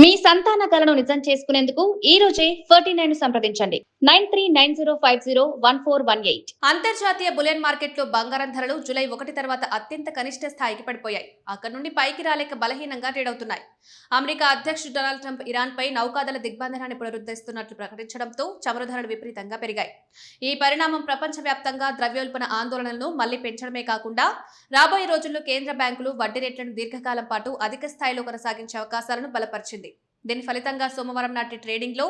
మీ సంతాన కలను నిజం చేసుకునేందుకు ఈ రోజే 49 సంప్రదించండి 9390501418. అంతర్జాతీయ బులియన్ మార్కెట్లో బంగారం ధరలు జూలై 1 తర్వాత అత్యంత కనిష్ట స్థాయికి పడిపోయాయి. అక్కడి నుండి పైకి రాలేక బలహీనంగా ట్రేడ్ అవుతున్నాయి. అమెరికా అధ్యక్షుడు డొనాల్డ్ ట్రంప్ ఇరాన్పై నౌకాదళ దిగ్బంధనాన్ని పునరుద్ధరిస్తున్నట్లు ప్రకటించడంతో చమురు ధరలు విపరీతంగా పెరిగాయి. ఈ పరిణామం ప్రపంచవ్యాప్తంగా ద్రవ్యోల్బణ ఆందోళనలను మళ్లీ పెంచడమే కాకుండా రాబోయే రోజుల్లో కేంద్ర బ్యాంకులు వడ్డీ రేట్లను దీర్ఘకాలం పాటు అధిక స్థాయిలో కొనసాగించే అవకాశాలను బలపరిచింది. దీని ఫలితంగా సోమవారం నాటి ట్రేడింగ్ లో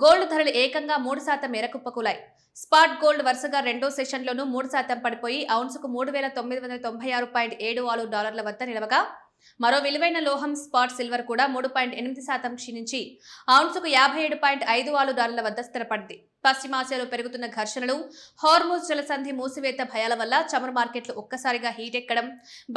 గోల్డ్ ధరలు ఏకంగా 3% మేరకు కుప్పకూలాయి. స్పాట్ గోల్డ్ వరుసగా రెండో సెషన్లోనూ 3% పడిపోయి ఔన్సుకు $3,996.76 వద్ద నిలవగా, మరో విలువైన లోహం స్పాట్ సిల్వర్ కూడా 3.8% క్షీణించి ఔన్సుకు $57.54 వద్ద స్థిరపడింది. పశ్చిమాసియాలో పెరుగుతున్న ఘర్షణలు, హార్మూజ్ జలసంధి మూసివేత భయాల వల్ల చమురు మార్కెట్లు ఒక్కసారిగా హీట్ ఎక్కడం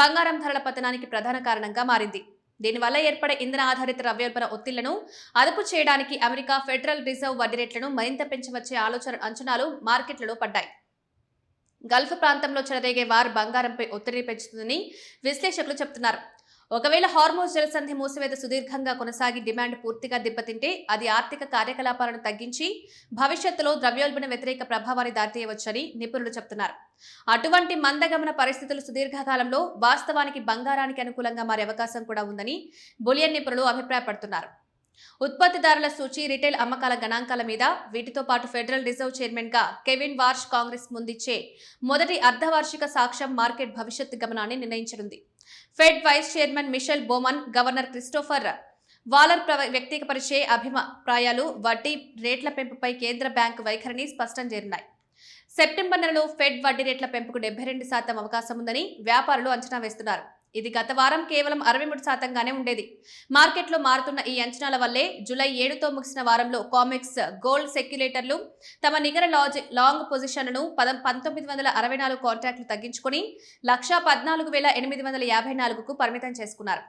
బంగారం ధరల పతనానికి ప్రధాన కారణంగా మారింది. దీనివల్ల ఏర్పడే ఇంధన ఆధారిత ద్రవ్యోల్బణ ఒత్తిళ్లను అదుపు చేయడానికి అమెరికా ఫెడరల్ రిజర్వ్ వడ్డీ రేట్లను మరింత పెంచవచ్చే అంచనాలు మార్కెట్లలో పడ్డాయి. గల్ఫ్ ప్రాంతంలో చెలరేగే వార్ బంగారంపై ఒత్తిడిని పెంచుతుందని విశ్లేషకులు చెబుతున్నారు. ఒకవేళ హార్మోజ్ జలసంధి మూసివేత సుదీర్ఘంగా కొనసాగి డిమాండ్ పూర్తిగా దెబ్బతింటే అది ఆర్థిక కార్యకలాపాలను తగ్గించి భవిష్యత్తులో ద్రవ్యోల్బణ వ్యతిరేక ప్రభావాన్ని దారితీయవచ్చని నిపుణులు చెబుతున్నారు. అటువంటి మందగమన పరిస్థితులు సుదీర్ఘకాలంలో వాస్తవానికి బంగారానికి అనుకూలంగా మారే అవకాశం కూడా ఉందని బులియన్ నిపుణులు అభిప్రాయపడుతున్నారు. ఉత్పత్తిదారుల సూచి, రిటైల్ అమ్మకాల గణాంకాల మీద, వీటితో పాటు ఫెడరల్ రిజర్వ్ చైర్మన్ గా కెవిన్ వార్ష్ కాంగ్రెస్ ముందిచ్చే మొదటి అర్ధవార్షిక సాక్ష్యం మార్కెట్ భవిష్యత్తు గమనాన్ని నిర్ణయించనుంది. Fed vice chairman Michelle Bowman, governor Christopher Waller వ్యక్తపరిచే అభిప్రాయాలు వడ్డీ రేట్ల పెంపుపై కేంద్ర బ్యాంకు వైఖరిని స్పష్టం చేరినాయి. సెప్టెంబర్ నెలలో ఫెడ్ వడ్డీ రేట్ల పెంపుకు 72% అవకాశం ఉందని వ్యాపారులు అంచనా వేస్తున్నారు. ఇది గత వారం కేవలం 63%గానే ఉండేది. మార్కెట్లో మారుతున్న ఈ అంచనాల వల్లే జూలై 7తో ముగిసిన వారంలో కామెక్స్ గోల్డ్ సెక్యులేటర్లు తమ నికర లాంగ్ పొజిషన్లను 1964 కాంట్రాక్టులు తగ్గించుకుని 1,14,854కు పరిమితం చేసుకున్నారు.